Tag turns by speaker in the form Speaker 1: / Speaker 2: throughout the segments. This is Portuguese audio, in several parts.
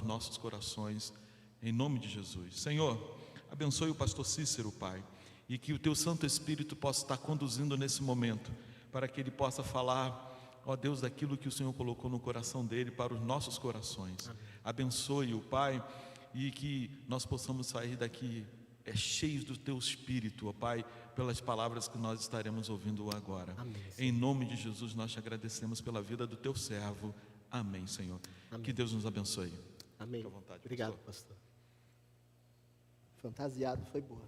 Speaker 1: nossos corações, em nome de Jesus. Senhor, abençoe o pastor Cícero, Pai, e que o Teu Santo Espírito possa estar conduzindo nesse momento, para que ele possa falar, ó Deus, daquilo que o Senhor colocou no coração dele para os nossos corações. Abençoe-o, Pai, e que nós possamos sair daqui cheios do Teu Espírito, ó Pai, pelas palavras que nós estaremos ouvindo agora.
Speaker 2: Amém,
Speaker 1: em nome de Jesus, nós te agradecemos pela vida do Teu servo. Amém, Senhor.
Speaker 2: Amém.
Speaker 1: Que Deus nos abençoe.
Speaker 2: Amém.
Speaker 1: Fique à vontade,
Speaker 2: Obrigado, pastor. Fantasiado foi boa.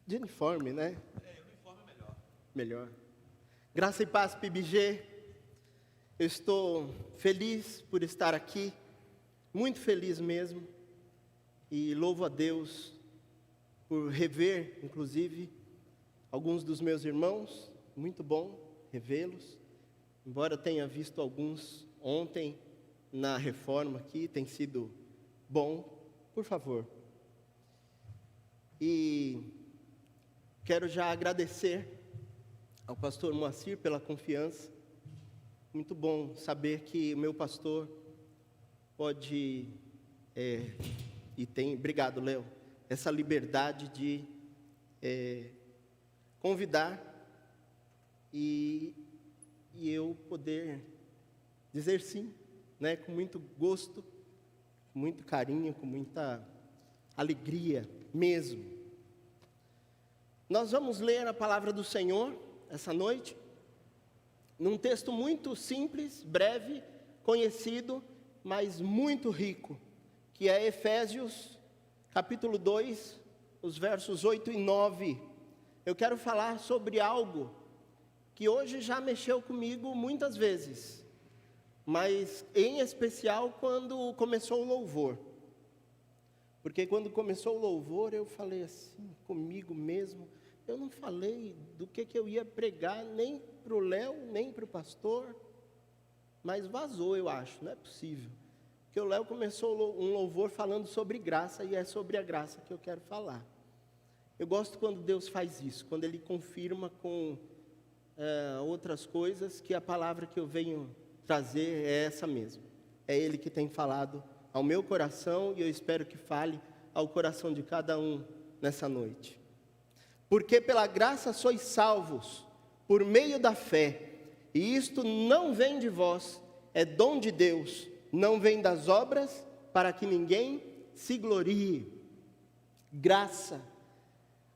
Speaker 2: De uniforme, né?
Speaker 1: Uniforme é melhor.
Speaker 2: Melhor. Graça e paz, PBG. Eu estou feliz por estar aqui, muito feliz mesmo, e louvo a Deus por rever, inclusive, alguns dos meus irmãos. Muito bom revê-los, embora eu tenha visto alguns ontem na reforma aqui, tem sido bom. Por favor. E quero já agradecer ao pastor Moacir pela confiança. Muito bom saber que o meu pastor pode, e tem, obrigado, Léo, essa liberdade de convidar e eu poder dizer sim, né, com muito gosto, com muito carinho, com muita alegria mesmo. Nós vamos ler a palavra do Senhor essa noite, num texto muito simples, breve, conhecido, mas muito rico, que é Efésios, capítulo 2, os versos 8 e 9. Eu quero falar sobre algo que hoje já mexeu comigo muitas vezes, mas em especial quando começou o louvor. Porque quando começou o louvor, eu falei assim, comigo mesmo, eu não falei do que eu ia pregar, nem para o Léo, nem para o pastor, mas vazou, eu acho, não é possível. Porque o Léo começou um louvor falando sobre graça, e é sobre a graça que eu quero falar. Eu gosto quando Deus faz isso, quando Ele confirma com outras coisas, que a palavra que eu venho trazer é essa mesmo. É Ele que tem falado ao meu coração, e eu espero que fale ao coração de cada um nessa noite. Porque pela graça sois salvos, por meio da fé, e isto não vem de vós, é dom de Deus, não vem das obras, para que ninguém se glorie. Graça.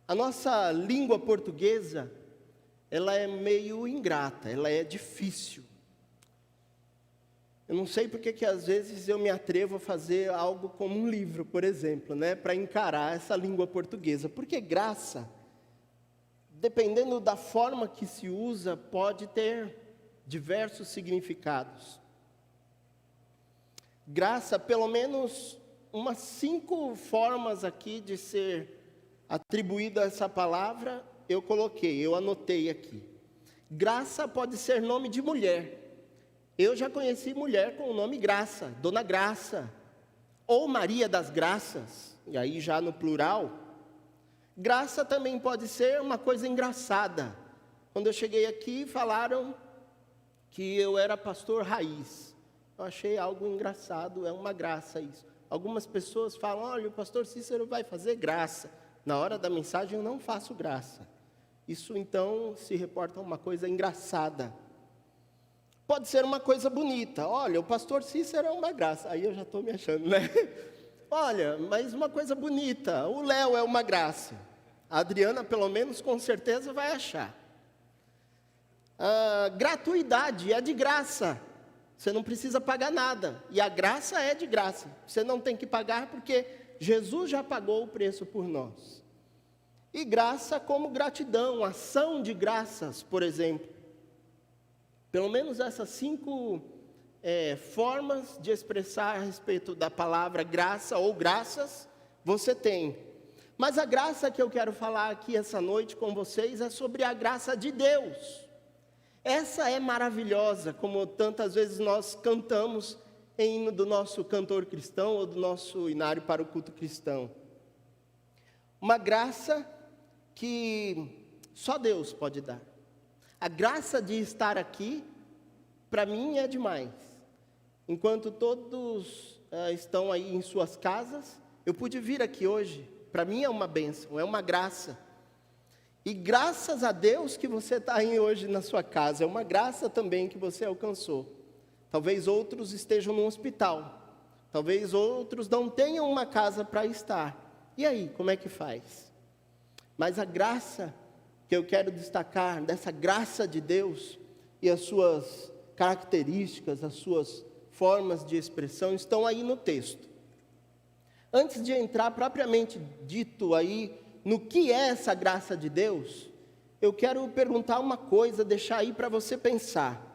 Speaker 2: A nossa língua portuguesa, ela é meio ingrata, ela é difícil. Eu não sei porque que às vezes eu me atrevo a fazer algo como um livro, por exemplo, né, para encarar essa língua portuguesa. Porque graça, dependendo da forma que se usa, pode ter diversos significados. Graça, pelo menos umas 5 formas aqui de ser atribuída a essa palavra, eu anotei aqui. Graça pode ser nome de mulher. Eu já conheci mulher com o nome Graça, Dona Graça, ou Maria das Graças, e aí já no plural. Graça também pode ser uma coisa engraçada. Quando eu cheguei aqui, falaram que eu era pastor raiz. Eu achei algo engraçado, é uma graça isso. Algumas pessoas falam, olha, o pastor Cícero vai fazer graça. Na hora da mensagem eu não faço graça. Isso então se reporta a uma coisa engraçada. Pode ser uma coisa bonita. Olha, o pastor Cícero é uma graça. Aí eu já estou me achando, né? Olha, mas uma coisa bonita. O Léo é uma graça. A Adriana, pelo menos, com certeza vai achar. Gratuidade, é de graça. Você não precisa pagar nada. E a graça é de graça. Você não tem que pagar porque Jesus já pagou o preço por nós. E graça como gratidão, ação de graças, por exemplo. Pelo menos essas 5 formas de expressar a respeito da palavra graça ou graças, você tem. Mas a graça que eu quero falar aqui essa noite com vocês é sobre a graça de Deus. Essa é maravilhosa, como tantas vezes nós cantamos em hino do nosso cantor cristão ou do nosso hinário para o culto cristão. Uma graça que só Deus pode dar. A graça de estar aqui, para mim, é demais. Enquanto todos estão aí em suas casas. Eu pude vir aqui hoje. Para mim é uma bênção, é uma graça. E graças a Deus que você está aí hoje na sua casa. É uma graça também que você alcançou. Talvez outros estejam no hospital. Talvez outros não tenham uma casa para estar. E aí, como é que faz? Mas a graça que eu quero destacar, dessa graça de Deus e as suas características, as suas formas de expressão, estão aí no texto. Antes de entrar propriamente dito aí no que é essa graça de Deus, eu quero perguntar uma coisa, deixar aí para você pensar.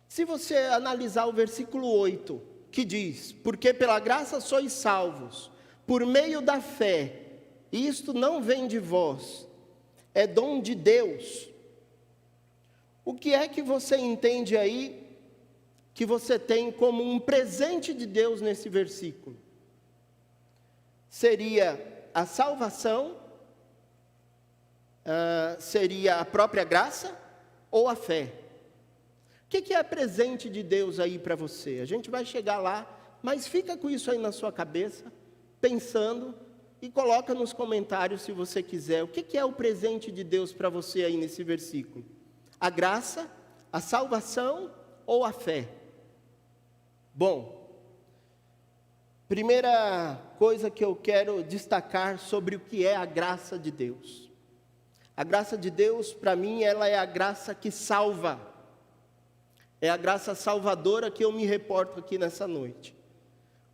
Speaker 2: Se você analisar o versículo 8, que diz: porque pela graça sois salvos, por meio da fé, e isto não vem de vós, é dom de Deus. O que é que você entende aí, que você tem como um presente de Deus nesse versículo? Seria a salvação, seria a própria graça ou a fé? O que é presente de Deus aí para você? A gente vai chegar lá, mas fica com isso aí na sua cabeça, pensando, e coloca nos comentários se você quiser. O que é o presente de Deus para você aí nesse versículo? A graça, a salvação ou a fé? Bom, primeira coisa que eu quero destacar sobre o que é a graça de Deus. A graça de Deus, para mim, ela é a graça que salva. É a graça salvadora que eu me reporto aqui nessa noite.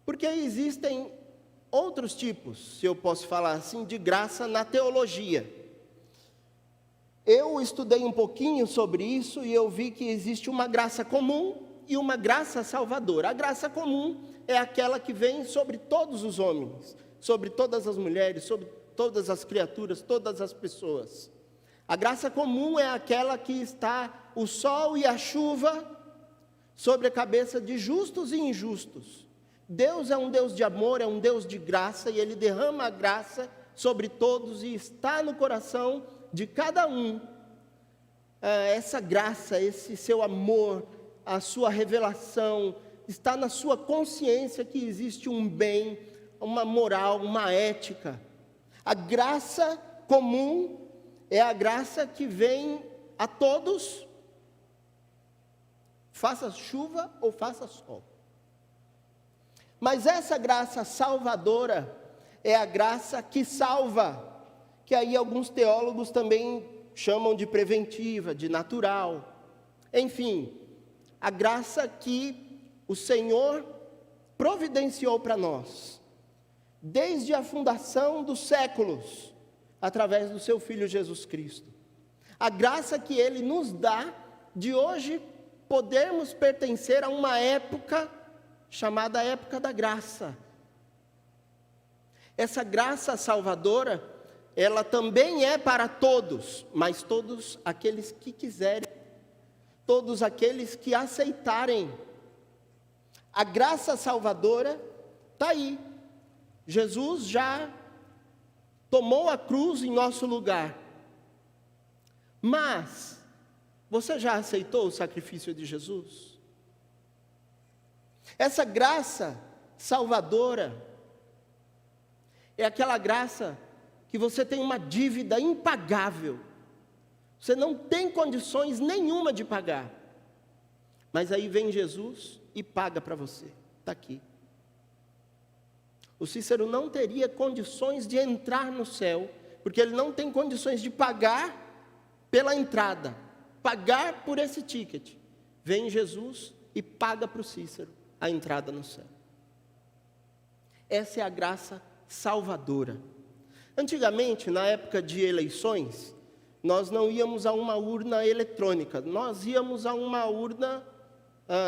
Speaker 2: Porque existem outros tipos, se eu posso falar assim, de graça na teologia. Eu estudei um pouquinho sobre isso e eu vi que existe uma graça comum e uma graça salvadora. A graça comum é aquela que vem sobre todos os homens, sobre todas as mulheres, sobre todas as criaturas, todas as pessoas. A graça comum é aquela que está o sol e a chuva sobre a cabeça de justos e injustos. Deus é um Deus de amor, é um Deus de graça, e Ele derrama a graça sobre todos, e está no coração de cada um. Essa graça, esse seu amor, a sua revelação, está na sua consciência que existe um bem, uma moral, uma ética. A graça comum é a graça que vem a todos, faça chuva ou faça sol. Mas essa graça salvadora é a graça que salva, que aí alguns teólogos também chamam de preventiva, de natural. Enfim, a graça que o Senhor providenciou para nós, desde a fundação dos séculos, através do seu Filho Jesus Cristo. A graça que Ele nos dá de hoje podermos pertencer a uma época chamada época da graça. Essa graça salvadora, ela também é para todos, mas todos aqueles que quiserem, todos aqueles que aceitarem. A graça salvadora está aí. Jesus já tomou a cruz em nosso lugar. Mas você já aceitou o sacrifício de Jesus? Essa graça salvadora é aquela graça que você tem uma dívida impagável. Você não tem condições nenhuma de pagar. Mas aí vem Jesus e paga para você. Está aqui. O Cícero não teria condições de entrar no céu, porque ele não tem condições de pagar pela entrada, pagar por esse ticket. Vem Jesus e paga para o Cícero a entrada no céu. Essa é a graça salvadora. Antigamente, na época de eleições, nós não íamos a uma urna eletrônica, nós íamos a uma urna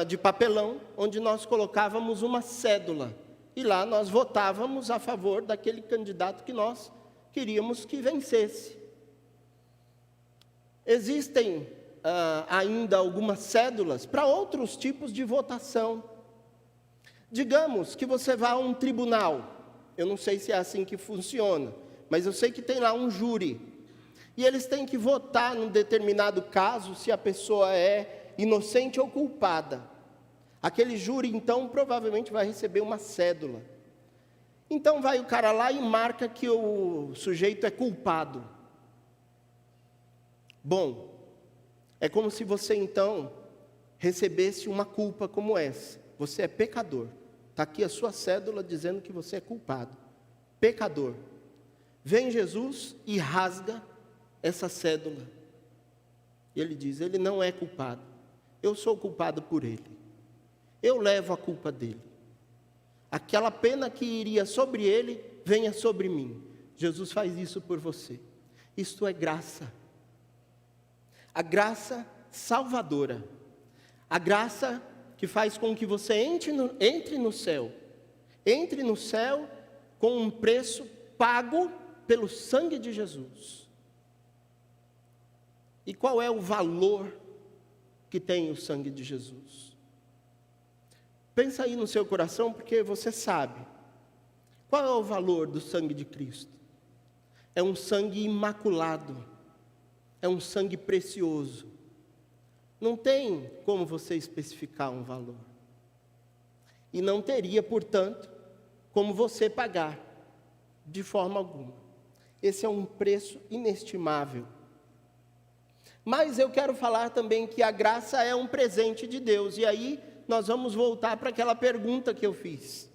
Speaker 2: de papelão, onde nós colocávamos uma cédula, e lá nós votávamos a favor daquele candidato que nós queríamos que vencesse. Existem ainda algumas cédulas para outros tipos de votação. Digamos que você vá a um tribunal, eu não sei se é assim que funciona, mas eu sei que tem lá um júri, e eles têm que votar num determinado caso, se a pessoa é inocente ou culpada. Aquele júri, então, provavelmente vai receber uma cédula. Então vai o cara lá e marca que o sujeito é culpado. Bom, é como se você então recebesse uma culpa como essa. Você é pecador. Está aqui a sua cédula dizendo que você é culpado. Pecador. Vem Jesus e rasga essa cédula. E ele diz, ele não é culpado. Eu sou culpado por ele. Eu levo a culpa dele. Aquela pena que iria sobre ele, venha sobre mim. Jesus faz isso por você. Isto é graça. A graça salvadora. A graça que faz com que você entre no céu. Entre no céu com um preço pago pelo sangue de Jesus. E qual é o valor que tem o sangue de Jesus? Pensa aí no seu coração, porque você sabe. Qual é o valor do sangue de Cristo? É um sangue imaculado. É um sangue precioso. Não tem como você especificar um valor. E não teria, portanto, como você pagar, de forma alguma. Esse é um preço inestimável. Mas eu quero falar também que a graça é um presente de Deus. E aí nós vamos voltar para aquela pergunta que eu fiz.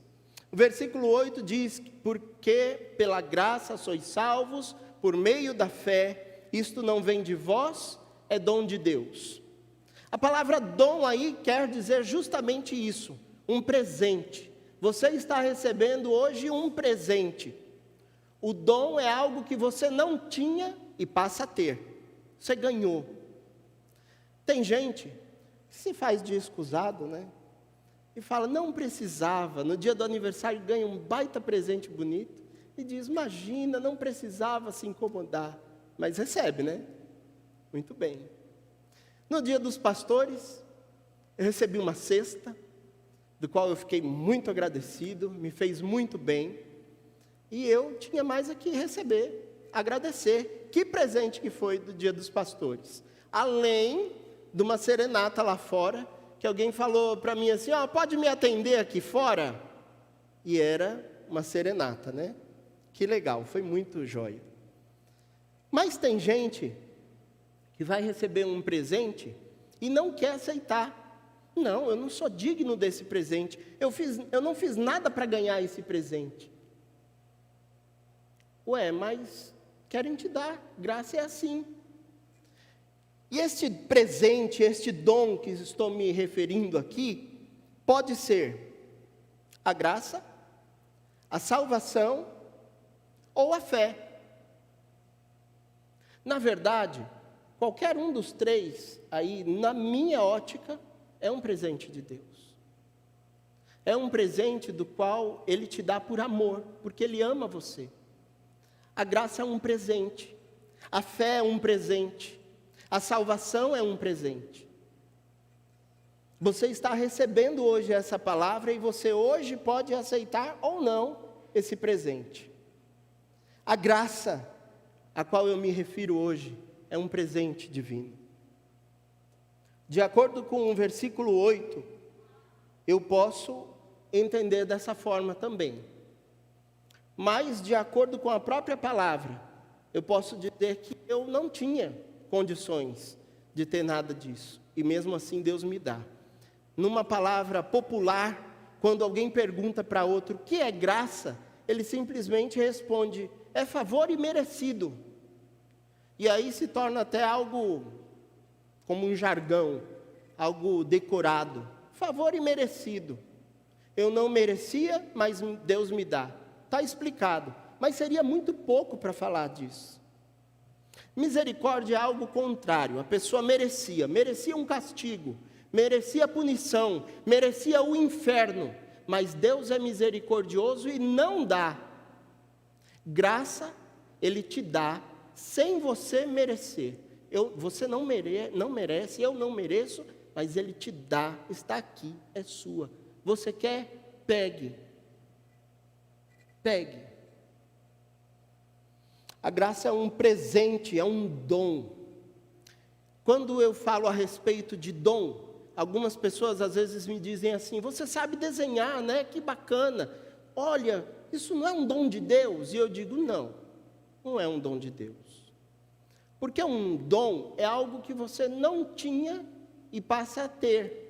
Speaker 2: O versículo 8 diz, porque pela graça sois salvos, por meio da fé, isto não vem de vós, é dom de Deus. A palavra dom aí quer dizer justamente isso, um presente. Você está recebendo hoje um presente. O dom é algo que você não tinha e passa a ter. Você ganhou. Tem gente que se faz de escusado, né? E fala, não precisava. No dia do aniversário ganha um baita presente bonito. E diz, imagina, não precisava se incomodar. Mas recebe, né? Muito bem. No dia dos pastores, eu recebi uma cesta, do qual eu fiquei muito agradecido, me fez muito bem. E eu tinha mais a que receber, agradecer. Que presente que foi do dia dos pastores. Além de uma serenata lá fora, que alguém falou para mim assim, pode me atender aqui fora? E era uma serenata, né? Que legal, foi muito jóia. Mas tem gente que vai receber um presente e não quer aceitar. Não, eu não sou digno desse presente. Eu não fiz nada para ganhar esse presente. Ué, mas querem te dar, graça é assim. E este presente, este dom que estou me referindo aqui, pode ser a graça, a salvação ou a fé. Na verdade, qualquer um dos três, aí, na minha ótica, é um presente de Deus. É um presente do qual Ele te dá por amor, porque Ele ama você. A graça é um presente, a fé é um presente, a salvação é um presente. Você está recebendo hoje essa palavra e você hoje pode aceitar ou não esse presente. A graça a qual eu me refiro hoje é um presente divino. De acordo com o versículo 8, eu posso entender dessa forma também. Mas, de acordo com a própria palavra, eu posso dizer que eu não tinha condições de ter nada disso. E mesmo assim Deus me dá. Numa palavra popular, quando alguém pergunta para outro o que é graça, ele simplesmente responde, é favor imerecido. E aí se torna até algo como um jargão, algo decorado. Favor imerecido. Eu não merecia, mas Deus me dá. Está explicado, mas seria muito pouco para falar disso. Misericórdia é algo contrário, a pessoa merecia um castigo, merecia punição, merecia o inferno, mas Deus é misericordioso e não dá. Graça, Ele te dá sem você merecer. Você não merece, eu não mereço, mas Ele te dá, está aqui, é sua. Você quer? Pegue. Pegue. A graça é um presente, é um dom. Quando eu falo a respeito de dom, algumas pessoas às vezes me dizem assim: você sabe desenhar, né? Que bacana. Olha, isso não é um dom de Deus? E eu digo: não, não é um dom de Deus. Porque um dom é algo que você não tinha e passa a ter.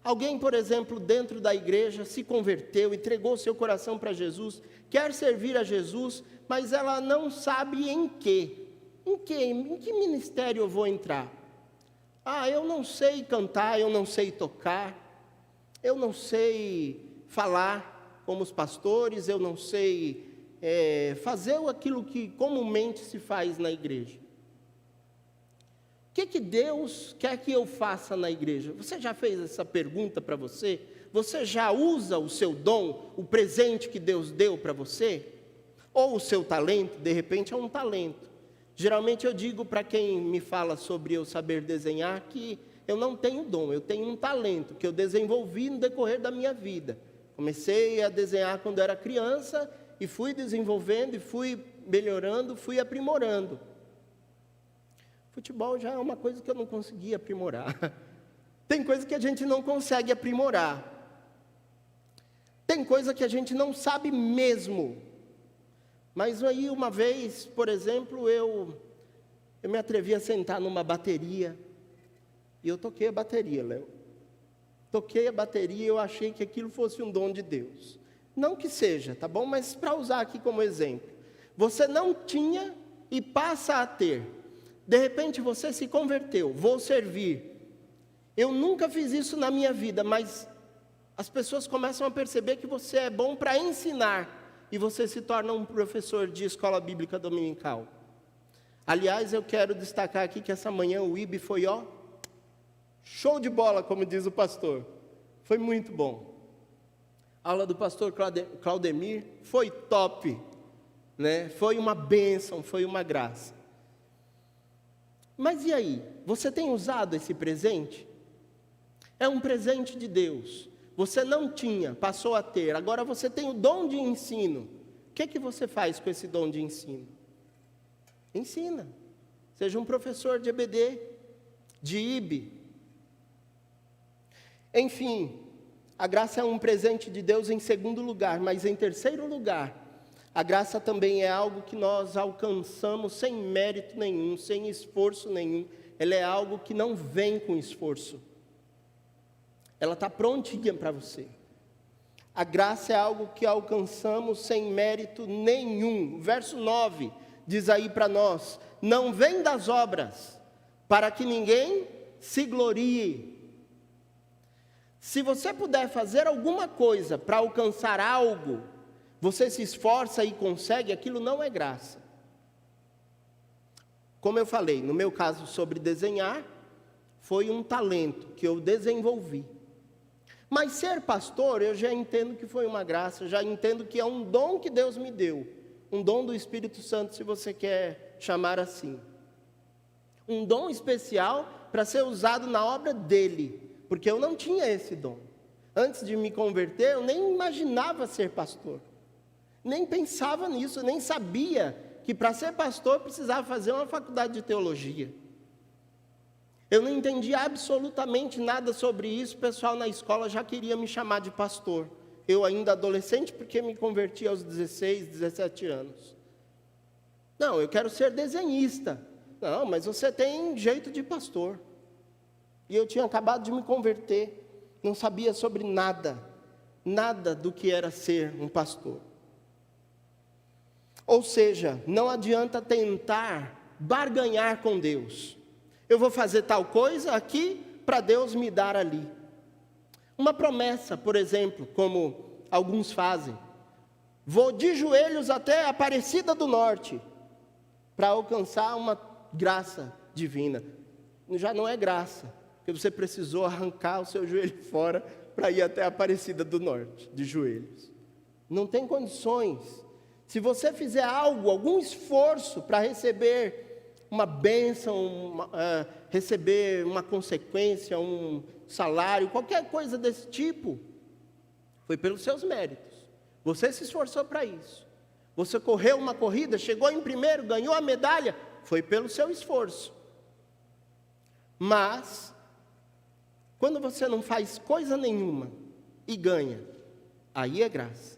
Speaker 2: Alguém, por exemplo, dentro da igreja se converteu, entregou seu coração para Jesus, quer servir a Jesus, mas ela não sabe em que ministério eu vou entrar. Eu não sei cantar, eu não sei tocar, eu não sei falar como os pastores, eu não sei fazer aquilo que comumente se faz na igreja. O que Deus quer que eu faça na igreja? Você já fez essa pergunta para você? Você já usa o seu dom, o presente que Deus deu para você? Ou o seu talento, de repente é um talento. Geralmente eu digo para quem me fala sobre eu saber desenhar que eu não tenho dom, eu tenho um talento que eu desenvolvi no decorrer da minha vida. Comecei a desenhar quando era criança e fui desenvolvendo, e fui melhorando, fui aprimorando. Futebol já é uma coisa que eu não consegui aprimorar. Tem coisa que a gente não consegue aprimorar. Tem coisa que a gente não sabe mesmo. Mas aí uma vez, por exemplo, eu me atrevi a sentar numa bateria. E eu toquei a bateria, Léo. Toquei a bateria e eu achei que aquilo fosse um dom de Deus. Não que seja, tá bom? Mas para usar aqui como exemplo. Você não tinha e passa a ter. De repente você se converteu, vou servir. Eu nunca fiz isso na minha vida, mas as pessoas começam a perceber que você é bom para ensinar. E você se torna um professor de escola bíblica dominical. Aliás, eu quero destacar aqui que essa manhã o IB foi, show de bola, como diz o pastor. Foi muito bom. A aula do pastor Claudemir foi top, né? Foi uma bênção, foi uma graça. Mas e aí? Você tem usado esse presente? É um presente de Deus. Você não tinha, passou a ter. Agora você tem o dom de ensino. O que você faz com esse dom de ensino? Ensina. Seja um professor de EBD, de IB. Enfim, a graça é um presente de Deus em segundo lugar, mas em terceiro lugar, a graça também é algo que nós alcançamos sem mérito nenhum, sem esforço nenhum. Ela é algo que não vem com esforço. Ela está prontinha para você. A graça é algo que alcançamos sem mérito nenhum. Verso 9 diz aí para nós: não vem das obras, para que ninguém se glorie. Se você puder fazer alguma coisa para alcançar algo, você se esforça e consegue, aquilo não é graça. Como eu falei, no meu caso sobre desenhar, foi um talento que eu desenvolvi. Mas ser pastor, eu já entendo que foi uma graça, já entendo que é um dom que Deus me deu. Um dom do Espírito Santo, se você quer chamar assim. Um dom especial para ser usado na obra dele, porque eu não tinha esse dom. Antes de me converter, eu nem imaginava ser pastor. Nem pensava nisso, nem sabia que para ser pastor precisava fazer uma faculdade de teologia. Eu não entendia absolutamente nada sobre isso, o pessoal na escola já queria me chamar de pastor. Eu ainda adolescente, porque me converti aos 16, 17 anos. Não, eu quero ser desenhista. Não, mas você tem jeito de pastor. E eu tinha acabado de me converter, não sabia sobre nada do que era ser um pastor. Ou seja, não adianta tentar barganhar com Deus. Eu vou fazer tal coisa aqui para Deus me dar ali. Uma promessa, por exemplo, como alguns fazem. Vou de joelhos até a Aparecida do Norte para alcançar uma graça divina. Já não é graça, porque você precisou arrancar o seu joelho fora para ir até a Aparecida do Norte, de joelhos. Não tem condições. Se você fizer algo, algum esforço para receber uma bênção, receber uma consequência, um salário, qualquer coisa desse tipo, foi pelos seus méritos. Você se esforçou para isso. Você correu uma corrida, chegou em primeiro, ganhou a medalha, foi pelo seu esforço. Mas Quando você não faz coisa nenhuma e ganha, aí é graça.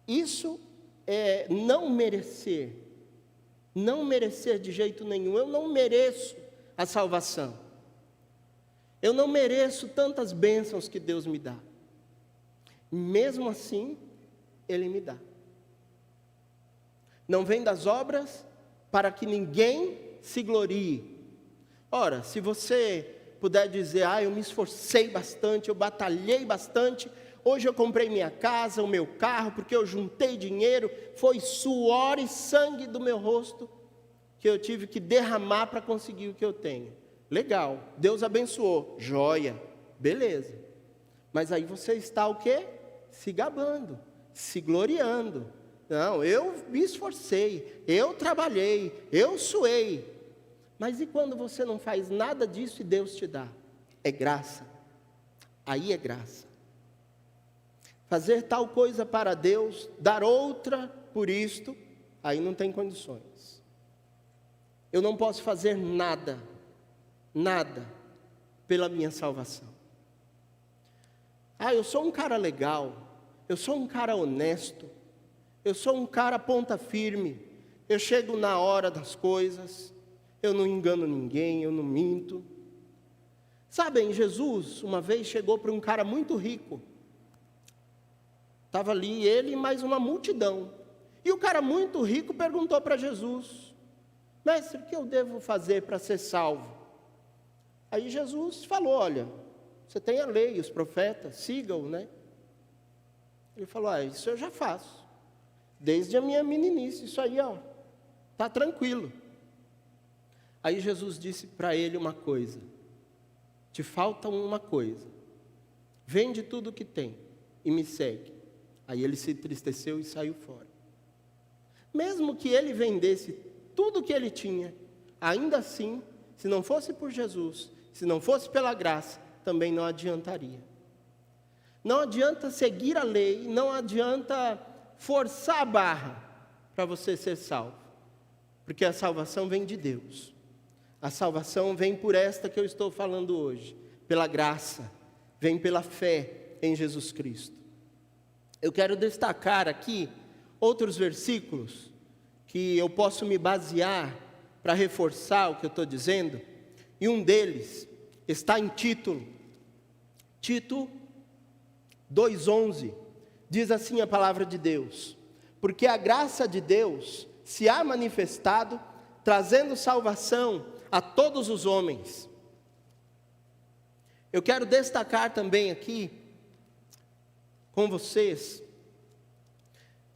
Speaker 2: Isso é não merecer. Não merecer de jeito nenhum. Eu não mereço a salvação. Eu não mereço tantas bênçãos que Deus me dá. Mesmo assim, Ele me dá. Não vem das obras para que ninguém se glorie. Ora, se você puder dizer, eu me esforcei bastante, eu batalhei bastante, hoje eu comprei minha casa, o meu carro, porque eu juntei dinheiro, foi suor e sangue do meu rosto que eu tive que derramar para conseguir o que eu tenho. Legal, Deus abençoou, joia, beleza. Mas aí você está o quê? Se gabando, se gloriando. Não, eu me esforcei, eu trabalhei, eu suei. Mas e quando você não faz nada disso e Deus te dá? É graça. Aí é graça. Fazer tal coisa para Deus, dar outra por isto, aí não tem condições. Eu não posso fazer nada pela minha salvação. Eu sou um cara legal, eu sou um cara honesto, eu sou um cara ponta firme, eu chego na hora das coisas, eu não engano ninguém, eu não minto. Sabem, Jesus uma vez chegou para um cara muito rico. Estava ali ele e mais uma multidão. E o cara muito rico perguntou para Jesus: mestre, o que eu devo fazer para ser salvo? Aí Jesus falou: olha, você tem a lei, os profetas, sigam, né? Ele falou: isso eu já faço. Desde a minha meninice, isso aí, tá tranquilo. Aí Jesus disse para ele uma coisa: te falta uma coisa, vende tudo o que tem e me segue. Aí ele se entristeceu e saiu fora. Mesmo que ele vendesse tudo o que ele tinha, ainda assim, se não fosse por Jesus, se não fosse pela graça, também não adiantaria. Não adianta seguir a lei, não adianta forçar a barra para você ser salvo, porque a salvação vem de Deus. A salvação vem por esta que eu estou falando hoje, pela graça, vem pela fé em Jesus Cristo. Eu quero destacar aqui outros versículos que eu posso me basear para reforçar o que eu estou dizendo, e um deles está em Tito 2:11, diz assim a palavra de Deus: porque a graça de Deus se há manifestado, trazendo salvação a todos os homens. Eu quero destacar também aqui com vocês,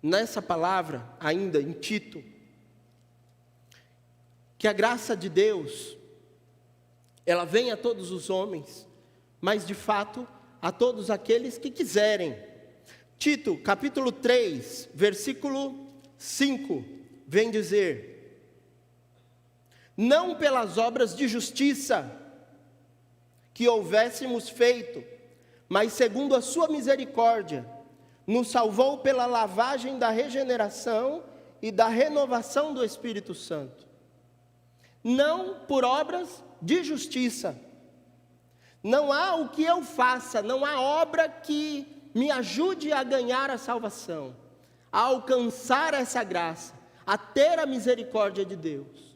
Speaker 2: nessa palavra ainda em Tito, que a graça de Deus, ela vem a todos os homens, mas de fato a todos aqueles que quiserem. Tito, capítulo 3, versículo 5, vem dizer: não pelas obras de justiça que houvéssemos feito, mas segundo a sua misericórdia, nos salvou pela lavagem da regeneração e da renovação do Espírito Santo. Não por obras de justiça. Não há o que eu faça, não há obra que me ajude a ganhar a salvação, a alcançar essa graça, a ter a misericórdia de Deus.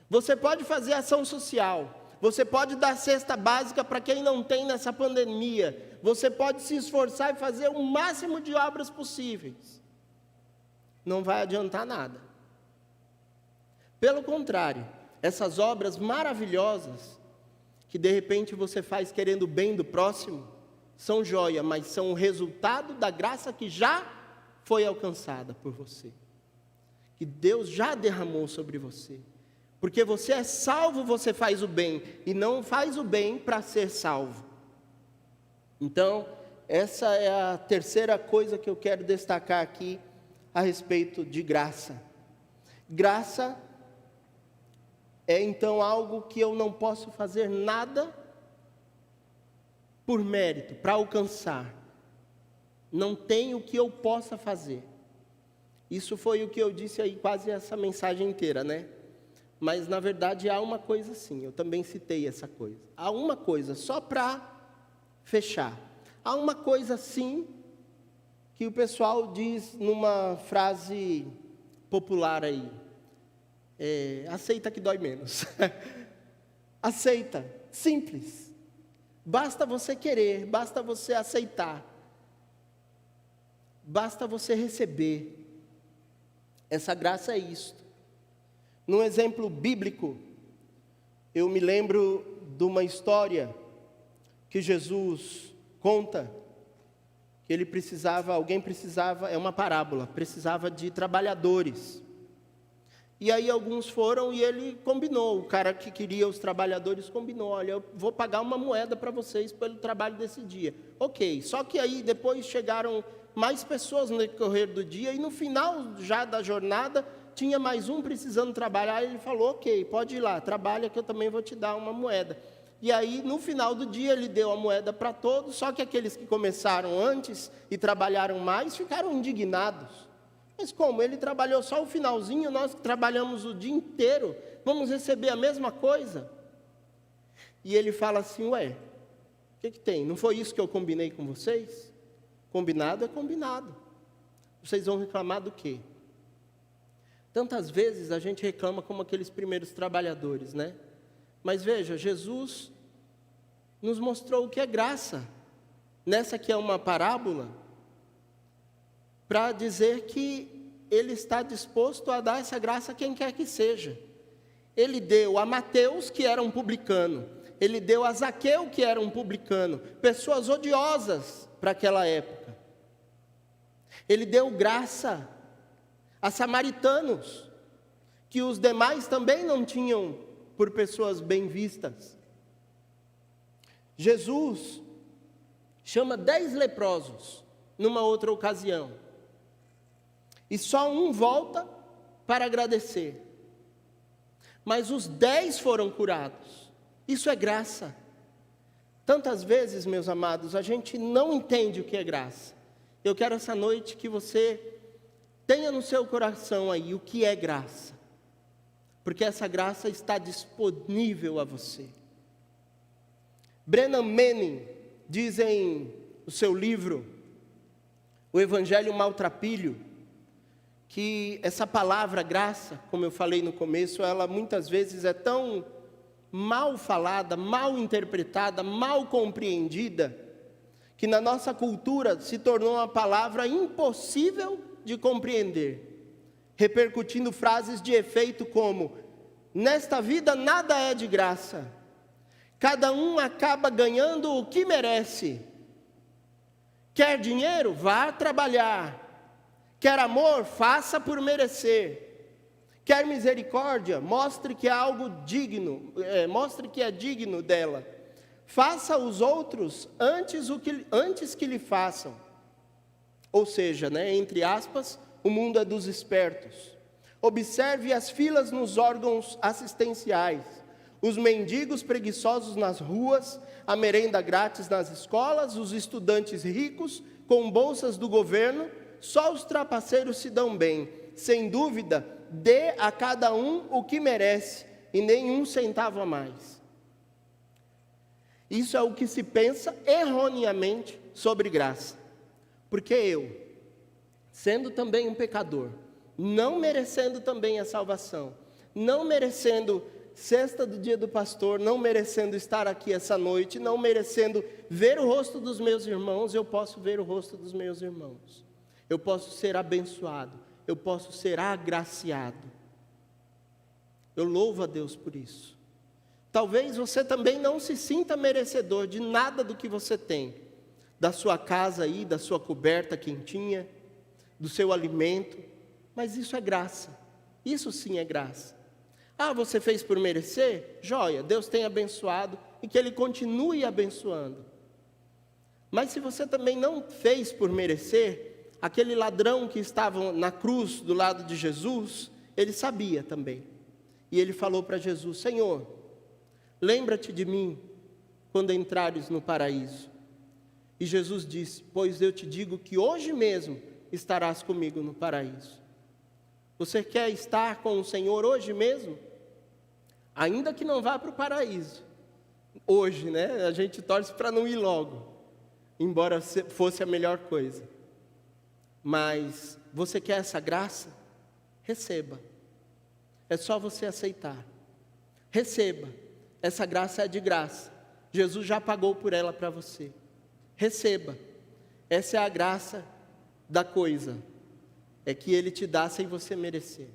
Speaker 2: Você pode fazer ação social, você pode dar cesta básica para quem não tem nessa pandemia, você pode se esforçar e fazer o máximo de obras possíveis. Não vai adiantar nada. Pelo contrário, essas obras maravilhosas, que de repente você faz querendo o bem do próximo, são joia, mas são o resultado da graça que já foi alcançada por você, que Deus já derramou sobre você. Porque você é salvo, você faz o bem, e não faz o bem para ser salvo. Então, essa é a terceira coisa que eu quero destacar aqui a respeito de graça. Graça é então algo que eu não posso fazer nada por mérito, para alcançar. Não tem o que eu possa fazer. Isso foi o que eu disse aí quase essa mensagem inteira, né? mas na verdade há uma coisa sim, eu também citei essa coisa. Há uma coisa, só para fechar. Há uma coisa sim, que o pessoal diz numa frase popular aí. Aceita que dói menos. Aceita, simples. Basta você querer, basta você aceitar. Basta você receber. Essa graça é isto. Num exemplo bíblico, eu me lembro de uma história que Jesus conta, que alguém precisava, é uma parábola, precisava de trabalhadores. E aí alguns foram e ele combinou, o cara que queria os trabalhadores combinou, olha, eu vou pagar uma moeda para vocês pelo trabalho desse dia. Ok, só que aí depois chegaram mais pessoas no decorrer do dia, e no final já da jornada, tinha mais um precisando trabalhar, e ele falou, ok, pode ir lá, trabalha que eu também vou te dar uma moeda. E aí, no final do dia, ele deu a moeda para todos, só que aqueles que começaram antes e trabalharam mais, ficaram indignados. Mas como? Ele trabalhou só o finalzinho, nós que trabalhamos o dia inteiro, vamos receber a mesma coisa? E ele fala assim, ué, o que tem? Não foi isso que eu combinei com vocês? Combinado é combinado. Vocês vão reclamar do quê? Tantas vezes a gente reclama como aqueles primeiros trabalhadores, né? Mas veja, Jesus nos mostrou o que é graça. Nessa que é uma parábola, para dizer que Ele está disposto a dar essa graça a quem quer que seja. Ele deu a Mateus, que era um publicano. Ele deu a Zaqueu, que era um publicano. Pessoas odiosas para aquela época. Ele deu graça a samaritanos, que os demais também não tinham por pessoas bem vistas. Jesus chama 10 leprosos numa outra ocasião, e só um volta para agradecer, mas os 10 foram curados. Isso é graça. Tantas vezes, meus amados, a gente não entende o que é graça. Eu quero essa noite que você tenha no seu coração aí o que é graça, porque essa graça está disponível a você. Brennan Manning diz em o seu livro, O Evangelho Maltrapilho, que essa palavra graça, como eu falei no começo, ela muitas vezes é tão mal falada, mal interpretada, mal compreendida, que na nossa cultura se tornou uma palavra impossível de compreender, repercutindo frases de efeito como: nesta vida nada é de graça, cada um acaba ganhando o que merece. Quer dinheiro? Vá trabalhar. Quer amor? Faça por merecer. Quer misericórdia? Mostre que é algo digno, mostre que é digno dela. Faça aos outros antes que lhe façam. Ou seja, entre aspas, o mundo é dos espertos. Observe as filas nos órgãos assistenciais, os mendigos preguiçosos nas ruas, a merenda grátis nas escolas, os estudantes ricos com bolsas do governo. Só os trapaceiros se dão bem. Sem dúvida, dê a cada um o que merece, e nem um centavo a mais. Isso é o que se pensa erroneamente sobre graça. Porque eu, sendo também um pecador, não merecendo também a salvação, não merecendo sexta do dia do pastor, não merecendo estar aqui essa noite, não merecendo ver o rosto dos meus irmãos, eu posso ver o rosto dos meus irmãos. Eu posso ser abençoado, eu posso ser agraciado. Eu louvo a Deus por isso. Talvez você também não se sinta merecedor de nada do que você tem, da sua casa aí, da sua coberta quentinha, do seu alimento, mas isso é graça, isso sim é graça. Ah, você fez por merecer? Joia, Deus tem abençoado e que Ele continue abençoando. Mas se você também não fez por merecer, aquele ladrão que estava na cruz do lado de Jesus, ele sabia também. E ele falou para Jesus: Senhor, lembra-te de mim quando entrares no paraíso. E Jesus disse: pois eu te digo que hoje mesmo estarás comigo no paraíso. Você quer estar com o Senhor hoje mesmo? ainda que não vá para o paraíso, hoje, né? A gente torce para não ir logo, embora fosse a melhor coisa. Mas você quer essa graça? Receba. É só você aceitar. Receba. Essa graça é de graça. Jesus já pagou por ela para você. Receba. Essa é a graça da coisa. É que Ele te dá sem você merecer.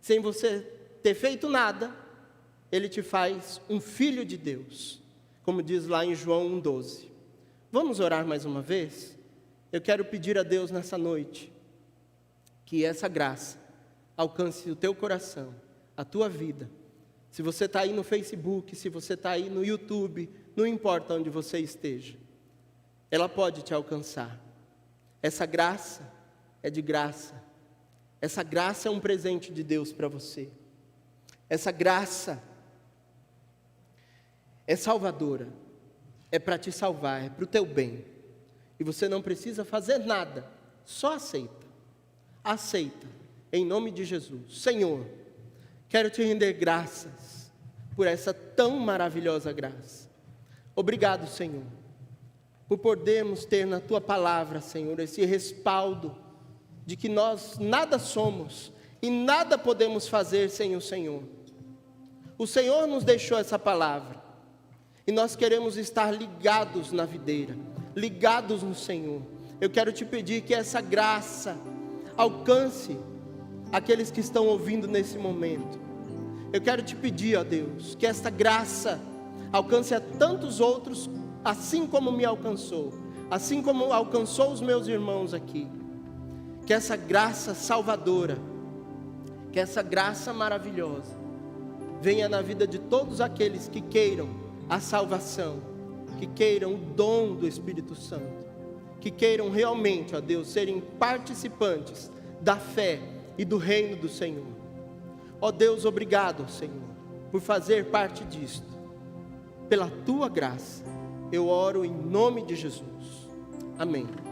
Speaker 2: Sem você ter feito nada, Ele te faz um filho de Deus. Como diz lá em João 1,12. Vamos orar mais uma vez? Eu quero pedir a Deus nessa noite que essa graça alcance o teu coração, a tua vida. Se você está aí no Facebook, se você está aí no YouTube, não importa onde você esteja, ela pode te alcançar. Essa graça é de graça. Essa graça é um presente de Deus para você. Essa graça é salvadora, é para te salvar, é para o teu bem. E você não precisa fazer nada, só aceita. Aceita, em nome de Jesus. Senhor, quero te render graças por essa tão maravilhosa graça. Obrigado, Senhor, por podermos ter na Tua palavra, Senhor, esse respaldo de que nós nada somos e nada podemos fazer sem o Senhor. O Senhor nos deixou essa palavra e nós queremos estar ligados na videira, ligados no Senhor. Eu quero te pedir que essa graça alcance aqueles que estão ouvindo nesse momento. Eu quero te pedir, ó Deus, que esta graça alcance a tantos outros, assim como me alcançou, assim como alcançou os meus irmãos aqui. Que essa graça salvadora, que essa graça maravilhosa venha na vida de todos aqueles que queiram a salvação, que queiram o dom do Espírito Santo, que queiram realmente, ó Deus, serem participantes da fé e do reino do Senhor. Ó Deus, obrigado, Senhor, por fazer parte disto. Pela Tua graça, eu oro em nome de Jesus. Amém.